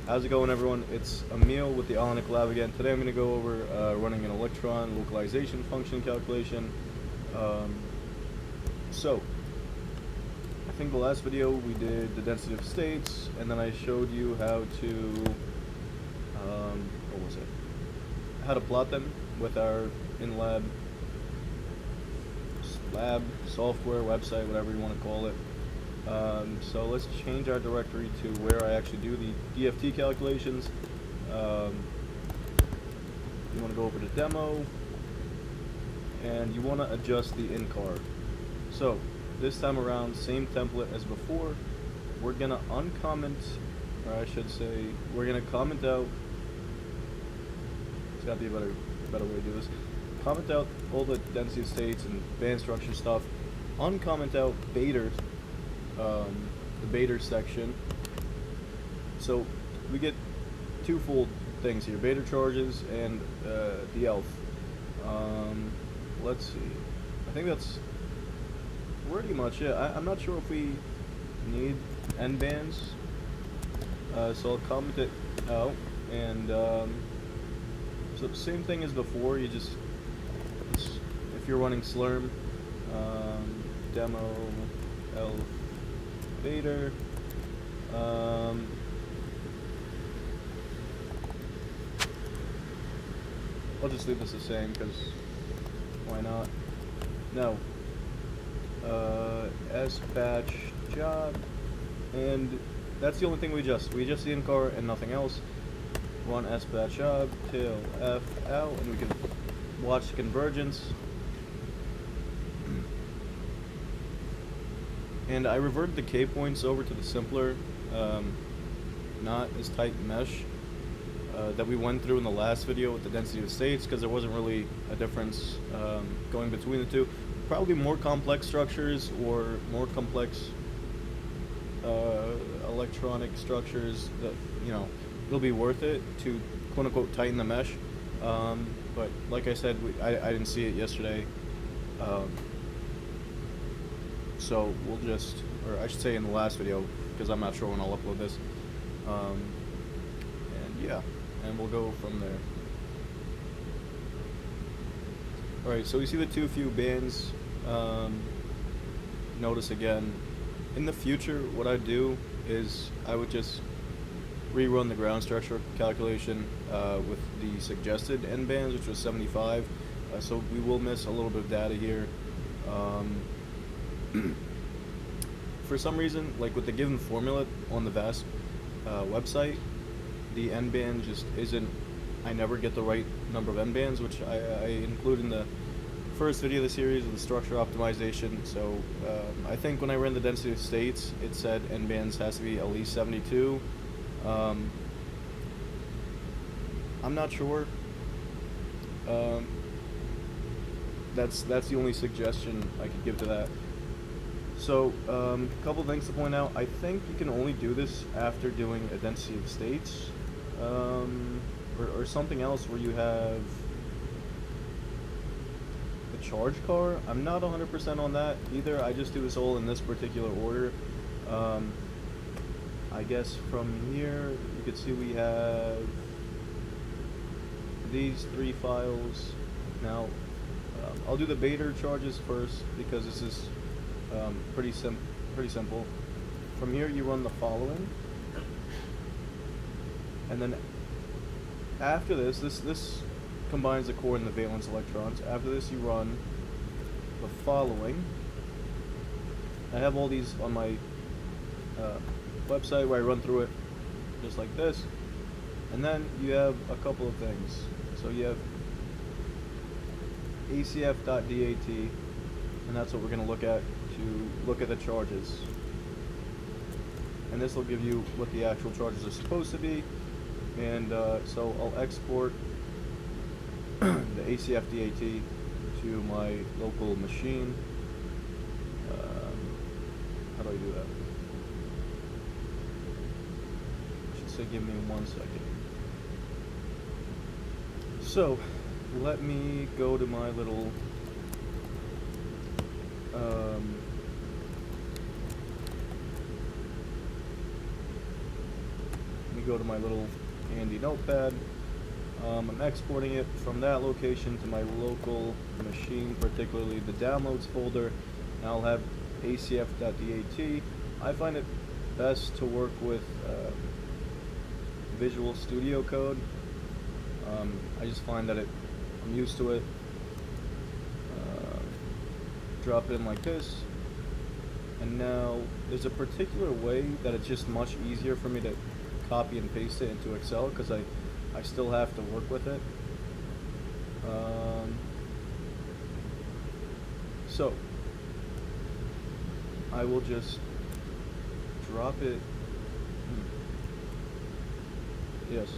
How's it going, everyone? It's Emil with the LaCoAl₄-type again. Today I'm going to go over running an electron localization function calculation. So, I think the last video we did the density of states, and then I showed you how to, what was it? How to plot them with our in-lab software, website, whatever you want to call it. So let's change our directory to where I actually do the DFT calculations. You want to go over to demo, and you want to adjust the ELFCAR. So this time around, same template as before. We're going to uncomment, or I should say, we're going to comment out. It's got to be a better way to do this. Comment out all the density of states and band structure stuff. Uncomment out Bader. The Bader section. So we get twofold things here: Bader charges and the ELF. Let's see. I think that's pretty much it. I'm not sure if we need N bands, so I'll comment it out. And so same thing as before. You just if you're running Slurm, demo ELF Bader. I'll just leave this the same because why not? No. S batch job, and that's the only thing we adjust. We adjust the ELFCAR and nothing else. Run S batch job till F out, and we can watch the convergence. And I reverted the K points over to the simpler, not as tight mesh that we went through in the last video with the density of states, because there wasn't really a difference going between the two. Probably more complex structures or more complex electronic structures that, you know, it'll be worth it to quote unquote tighten the mesh. But like I said, I didn't see it yesterday. So we'll just, or I should say in the last video, because I'm not sure when I'll upload this. And yeah, and we'll go from there. Alright, so we see the too few bands. Notice again, in the future, what I'd do is I would just rerun the ground structure calculation with the suggested N bands, which was 75. So we will miss a little bit of data here. For some reason, like with the given formula on the VASP website, the N band just isn't, I never get the right number of N bands, which I include in the first video of the series with the structure optimization. So I think when I ran the density of states, it said N bands has to be at least 72. I'm not sure. That's the only suggestion I could give to that. So, a couple things to point out. I think you can only do this after doing a density of states, or something else where you have the charge car. I'm not 100% on that either. I just do this all in this particular order. I guess from here, you can see we have these three files. Now, I'll do the Bader charges first because this is pretty simple. From here you run the following, and then after this combines the core and the valence electrons. After this you run the following. I have all these on my website where I run through it just like this, and then you have a couple of things. So you have acf.dat, and that's what we're going to look at to look at the charges. And this will give you what the actual charges are supposed to be. And so I'll export the acf.dat to my local machine. How do I do that? I should say give me 1 second. So let me go to my little go to my little handy notepad. I'm exporting it from that location to my local machine, particularly the downloads folder, and I'll have acf.dat. I find it best to work with Visual Studio Code. I just find that I'm used to it. Drop it in like this, and now there's a particular way that it's just much easier for me to copy and paste it into Excel, because I still have to work with it. So I will just drop it. Yes.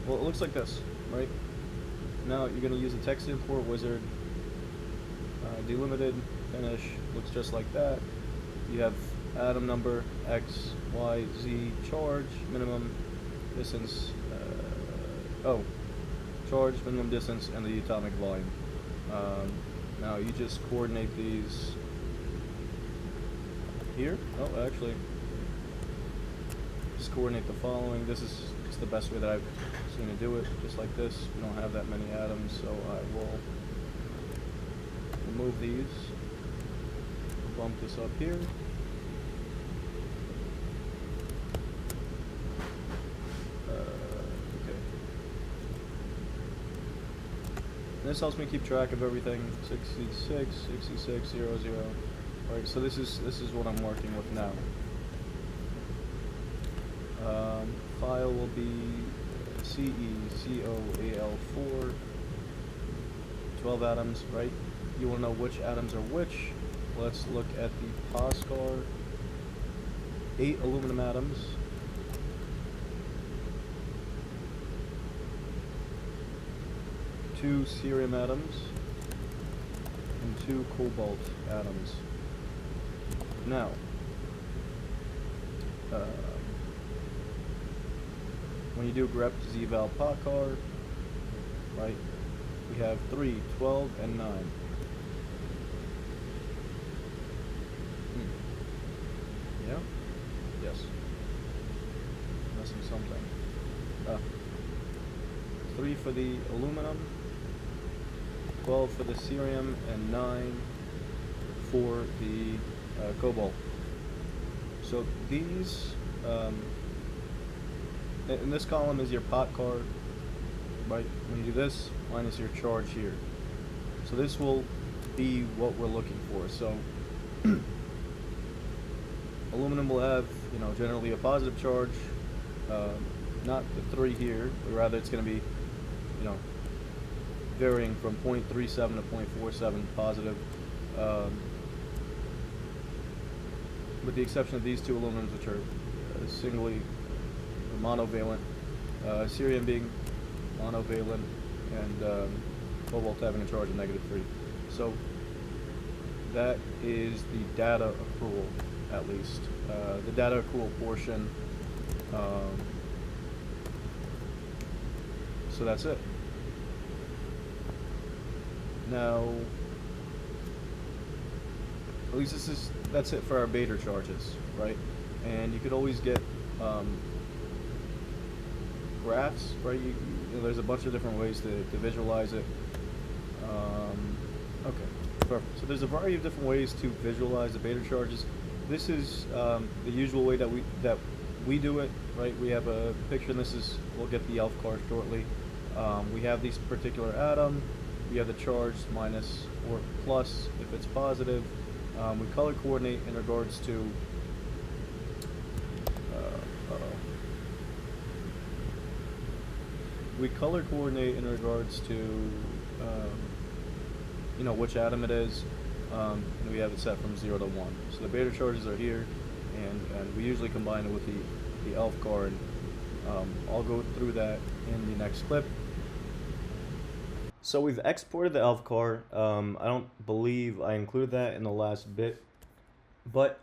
Well, it looks like this, right? Now you're going to use the text import wizard, delimited, finish, looks just like that. You have atom number, X, Y, Z, charge, minimum distance, charge, minimum distance, and the atomic volume. Now you just coordinate these here. Oh, actually, just coordinate the following. This is just the best way that I've seen to do it, just like this. We don't have that many atoms, so I will remove these, bump this up here. Okay. This helps me keep track of everything. 66, 66, 0, 0. Alright, so this is what I'm working with now. File will be CeCoAl₄, 12 atoms, right? You want to know which atoms are which. Let's look at the VASP. 8 aluminum atoms. 2 cerium atoms. And 2 cobalt atoms. Now, when you do grep zval LaCoAl₄-type, right, we have 3, 12, and 9. Yeah? Yes. Missing something. 3 for the aluminum, 12 for the cerium, and 9 for the cobalt. So these, in this column is your pot car, right? When you do this, minus your charge here. So this will be what we're looking for. So aluminum will have, generally a positive charge, not the 3 here, but rather it's going to be, varying from 0.37 to 0.47 positive, with the exception of these 2 aluminums, which are singly monovalent, cerium being monovalent, and cobalt having a charge of -3. So that is the data accrual, at least. The data accrual portion. So that's it. Now, at least that's it for our beta charges, right? And you could always get graphs, right? There's a bunch of different ways to visualize it. Okay, perfect. So there's a variety of different ways to visualize the beta charges. This is the usual way that we do it, right? We have a picture, and we'll get the ELFCAR shortly. We have this particular atom. We have the charge minus or plus if it's positive. We color coordinate in regards to we color coordinate in regards to which atom it is, and we have it set from 0 to 1. So the beta charges are here, and we usually combine it with the ELFCAR, and I'll go through that in the next clip. So we've exported the ELFCAR. I don't believe I included that in the last bit, but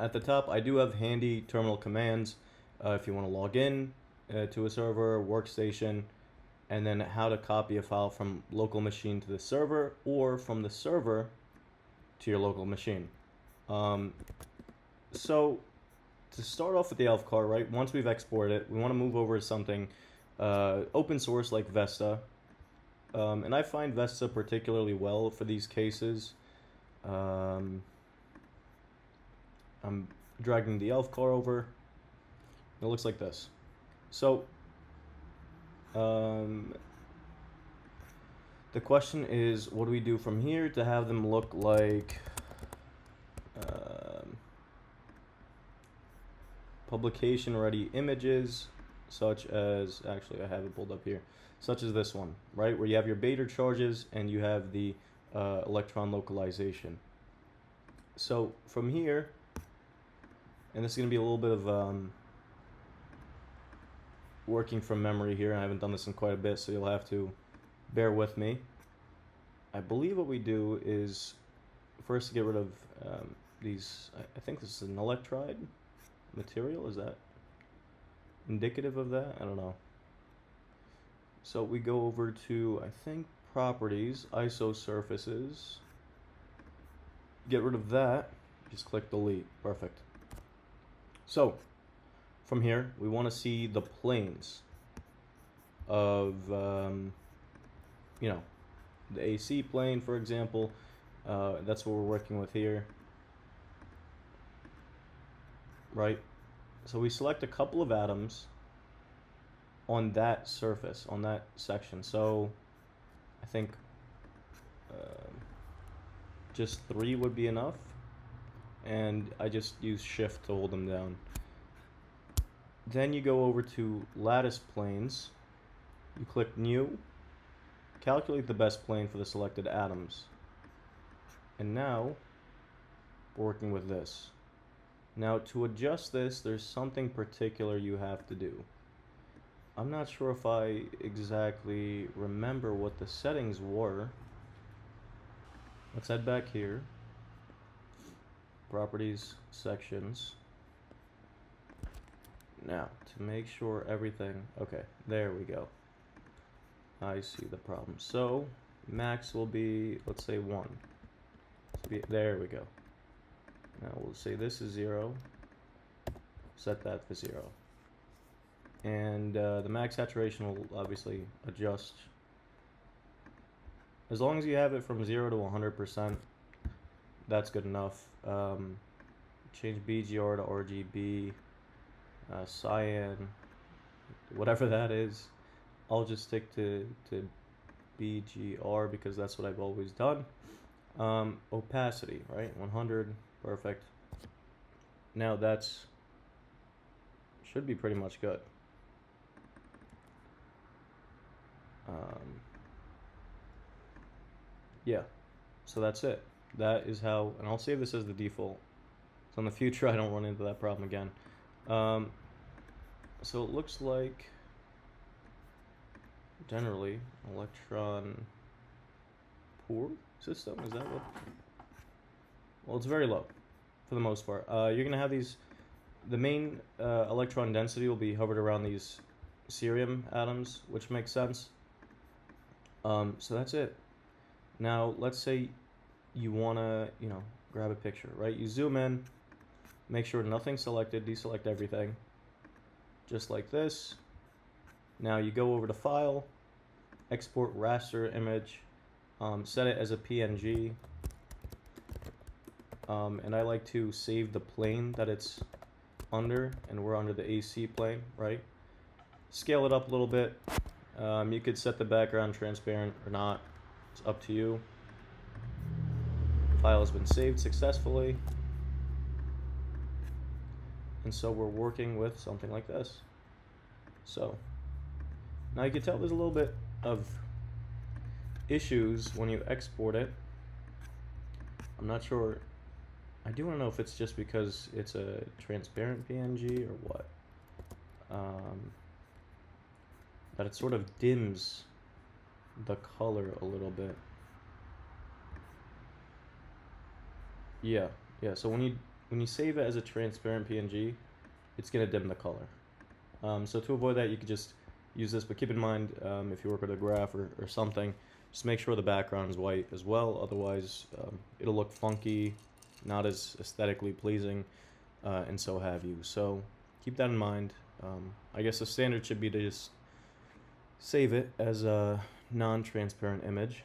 at the top I do have handy terminal commands if you want to log in to a server, workstation, and then how to copy a file from local machine to the server, or from the server to your local machine. So to start off with the ELFCAR, right, once we've exported it, we want to move over to something open source like Vesta. And I find Vesta particularly well for these cases. I'm dragging the ELFCAR over. It looks like this. So, the question is, what do we do from here to have them look like publication ready images, such as, actually I have it pulled up here, such as this one, right, where you have your Bader charges and you have the electron localization. So from here, and this is going to be a little bit of working from memory here, and I haven't done this in quite a bit, so you'll have to bear with me. I believe what we do is first get rid of these, I think this is an electride material. Is that indicative of that? I don't know. So we go over to, I think, properties, ISO surfaces, get rid of that, just click delete. Perfect. So from here we want to see the planes of you know, the AC plane, for example. That's what we're working with here, right? So we select a couple of atoms on that surface, on that section. So I think just 3 would be enough, and I just use shift to hold them down. Then you go over to lattice planes, you click new, calculate the best plane for the selected atoms, and now we're working with this. Now to adjust this, there's something particular you have to do. I'm not sure if I exactly remember what the settings were. Let's head back here. Properties, sections. Now, to make sure everything, okay, there we go. I see the problem. So, max will be, let's say 1. There we go. Now we'll say this is 0. Set that for 0. And the max saturation will obviously adjust. As long as you have it from 0 to 100%, that's good enough. Change BGR to RGB, cyan, whatever that is. I'll just stick to BGR because that's what I've always done. Opacity, right? 100, perfect. Now that's should be pretty much good. Yeah, so that's it. That is how, and I'll save this as the default, so in the future I don't run into that problem again. So it looks like generally electron poor system, is that what? Well, it's very low for the most part. You're gonna have these, the main electron density will be hovered around these cerium atoms, which makes sense. So that's it. Now let's say you wanna, you know, grab a picture, right? You zoom in, make sure nothing's selected, deselect everything, just like this. Now you go over to File, Export Raster Image, set it as a PNG, and I like to save the plane that it's under, and we're under the AC plane, right? Scale it up a little bit. You could set the background transparent or not, it's up to you. File has been saved successfully, and so we're working with something like this. So now you can tell there's a little bit of issues when you export it. I'm not sure. I do want to know if it's just because it's a transparent PNG or what. That it sort of dims the color a little bit. Yeah. So when you save it as a transparent PNG, it's gonna dim the color. So to avoid that, you could just use this, but keep in mind, if you work with a graph or something, just make sure the background is white as well. Otherwise, it'll look funky, not as aesthetically pleasing. and so have you. So keep that in mind. I guess the standard should be to just save it as a non-transparent image.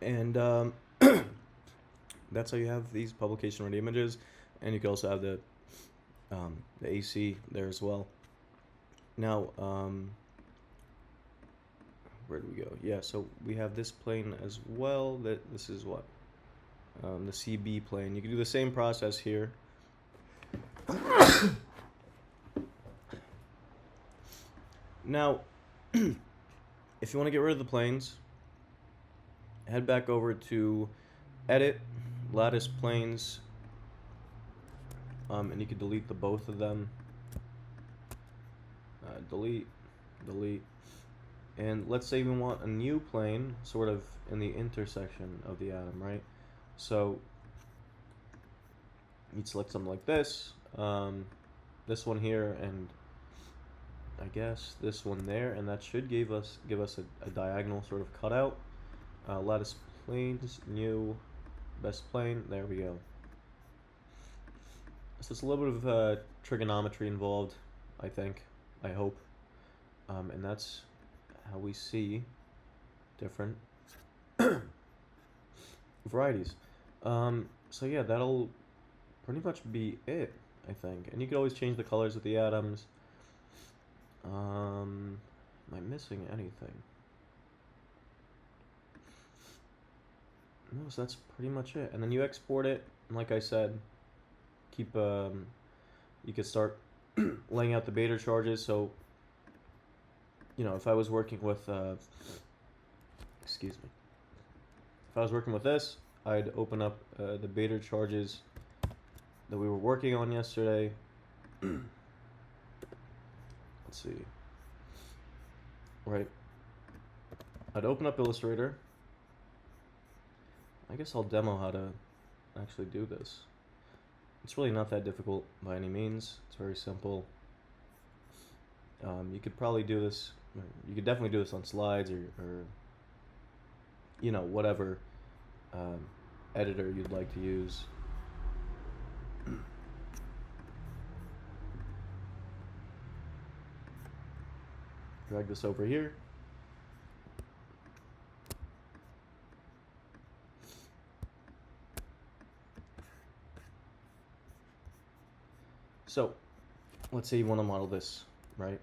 And that's how you have these publication ready images, and you can also have the AC there as well. Now, where do we go? Yeah, so we have this plane as well. This is what? The CB plane. You can do the same process here. Now, if you want to get rid of the planes, head back over to Edit, Lattice Planes, and you can delete the both of them. Delete, delete. And let's say we want a new plane sort of in the intersection of the atom, right? So you'd select something like this, this one here, and I guess this one there, and that should give us a diagonal sort of cutout. Lattice planes, new, best plane, there we go. So it's a little bit of trigonometry involved, I think, I hope, and that's how we see different varieties. So yeah, that'll pretty much be it, I think. And you can always change the colors of the atoms. Am I missing anything? No, so that's pretty much it. And then you export it, and like I said, keep you could start laying out the beta charges. So, you know, if I was working with excuse me, if I was working with this, I'd open up the beta charges that we were working on yesterday. Let's see. Right. I'd open up Illustrator. I guess I'll demo how to actually do this. It's really not that difficult by any means. It's very simple. You could probably do this. You could definitely do this on slides or you know, whatever editor you'd like to use. Drag this over here. So, let's say you want to model this, right?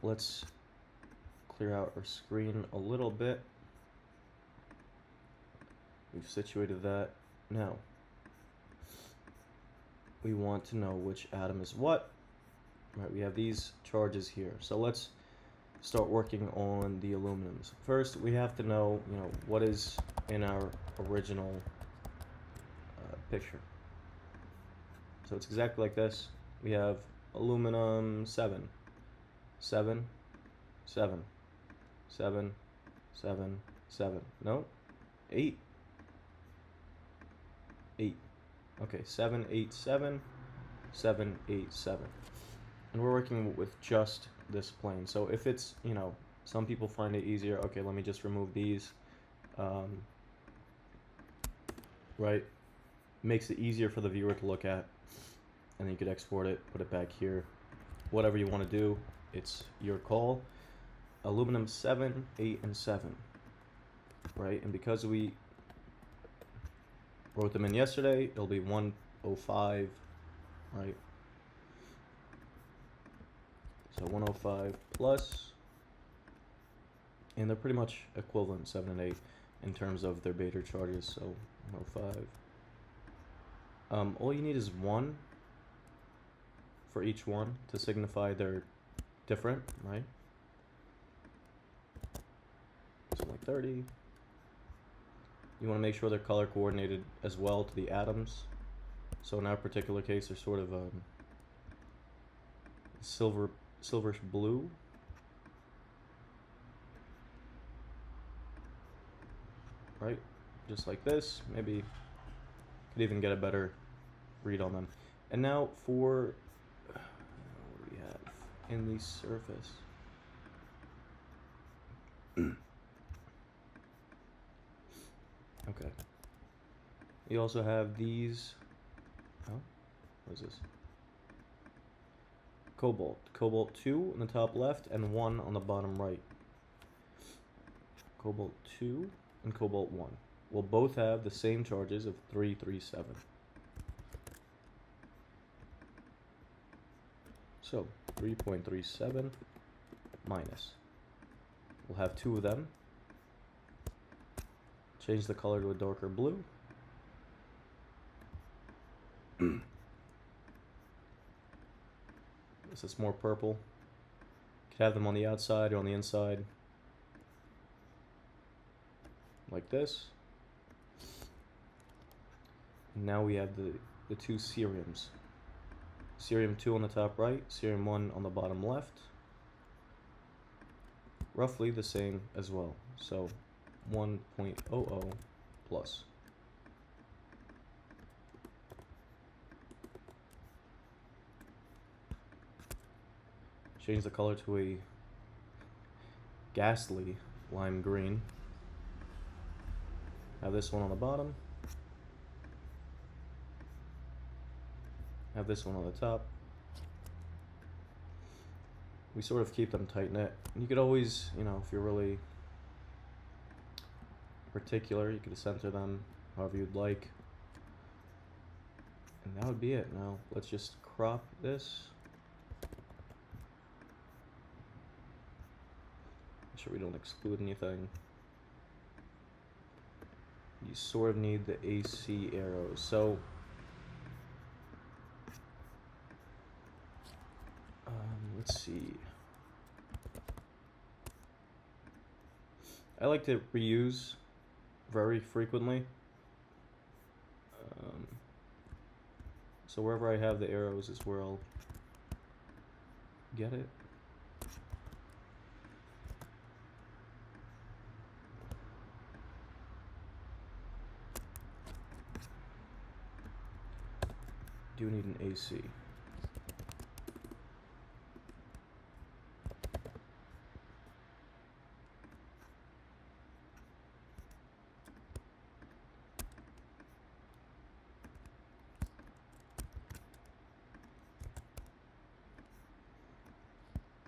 Let's clear out our screen a little bit. We've situated that. Now, we want to know which atom is what. Right, we have these charges here. So let's start working on the aluminums. First, we have to know, you know, what is in our original picture. So it's exactly like this. We have aluminum 7, 7, 7, 7, 7, 7. No, 8, 8. Okay, 7, 8, 7, 7, 8, 7. And we're working with just this plane. So if it's, you know, some people find it easier, okay, let me just remove these. Right? Makes it easier for the viewer to look at. And then you could export it, put it back here. Whatever you want to do, it's your call. Aluminum 7, 8, and 7. Right? And because we wrote them in yesterday, it'll be 105, right? So 105 plus, and they're pretty much equivalent, 7 and 8, in terms of their beta charges, so 105. All you need is 1 for each one to signify they're different, right? So like 30. You want to make sure they're color coordinated as well to the atoms. So in our particular case, they're sort of silverish blue. Right? Just like this. Maybe could even get a better read on them. And now for what do we have in the surface? You also have these. Oh, what is this? Cobalt 2 on the top left and 1 on the bottom right. Cobalt 2 and Cobalt 1 will both have the same charges of 337. So 3.37 minus. We'll have 2 of them. Change the color to a darker blue. This is more purple. You could have them on the outside or on the inside. Like this. And now we have the 2 ceriums. Cerium 2 on the top right, cerium 1 on the bottom left. Roughly the same as well. So 1.00 plus. Change the color to a ghastly lime green. Have this one on the bottom. Have this one on the top. We sort of keep them tight knit. You could always, you know, if you're really particular, you could center them however you'd like. And that would be it. Now let's just crop this. Make sure we don't exclude anything. You sort of need the AC arrows. So let's see. I like to reuse very frequently. So wherever I have the arrows is where I'll get it. Do need an AC.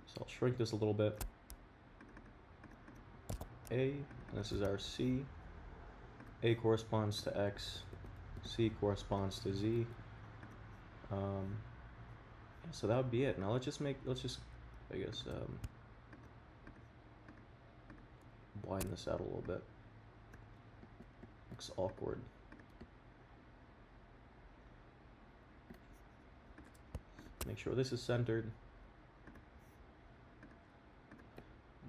So I'll shrink this a little bit. A, and this is our C. A corresponds to X. C corresponds to Z. So that would be it. Now let's just, I guess, blind this out a little bit. Looks awkward. Make sure this is centered.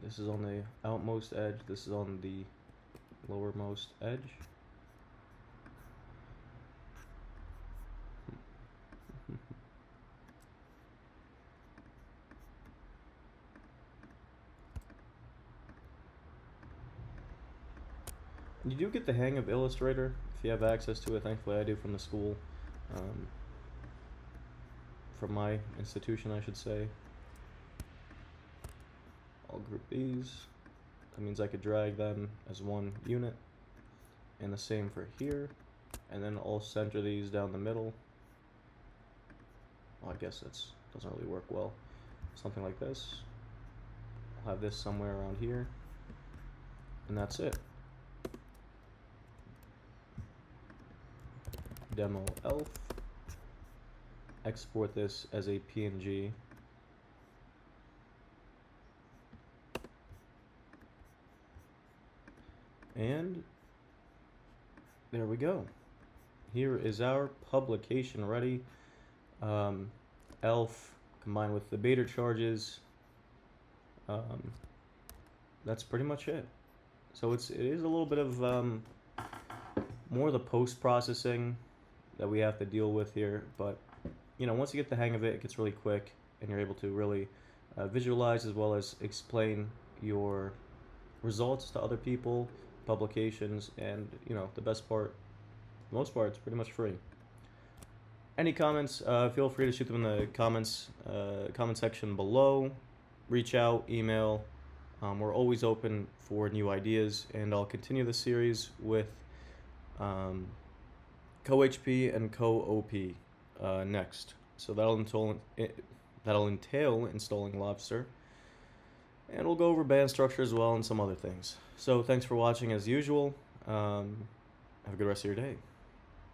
This is on the outmost edge. This is on the lowermost edge. You do get the hang of Illustrator if you have access to it. Thankfully I do from the school, from my institution I should say. I'll group these. That means I could drag them as one unit, and the same for here, and then I'll center these down the middle. Well, I guess that doesn't really work well. Something like this. I'll have this somewhere around here, and that's it. Demo elf. Export this as a PNG. And there we go. Here is our publication ready. ELF combined with the beta charges. That's pretty much it. So it is a little bit of more of the post-processing that we have to deal with here, but you know, once you get the hang of it, it gets really quick, and you're able to really visualize as well as explain your results to other people, publications, and you know, the best part, most part, it's pretty much free. Any comments, feel free to shoot them in the comments, comment section below. Reach out, email. We're always open for new ideas, and I'll continue the series with CoHP and CoOP next. So that'll entail installing Lobster, and we'll go over band structure as well and some other things. So thanks for watching as usual. Have a good rest of your day.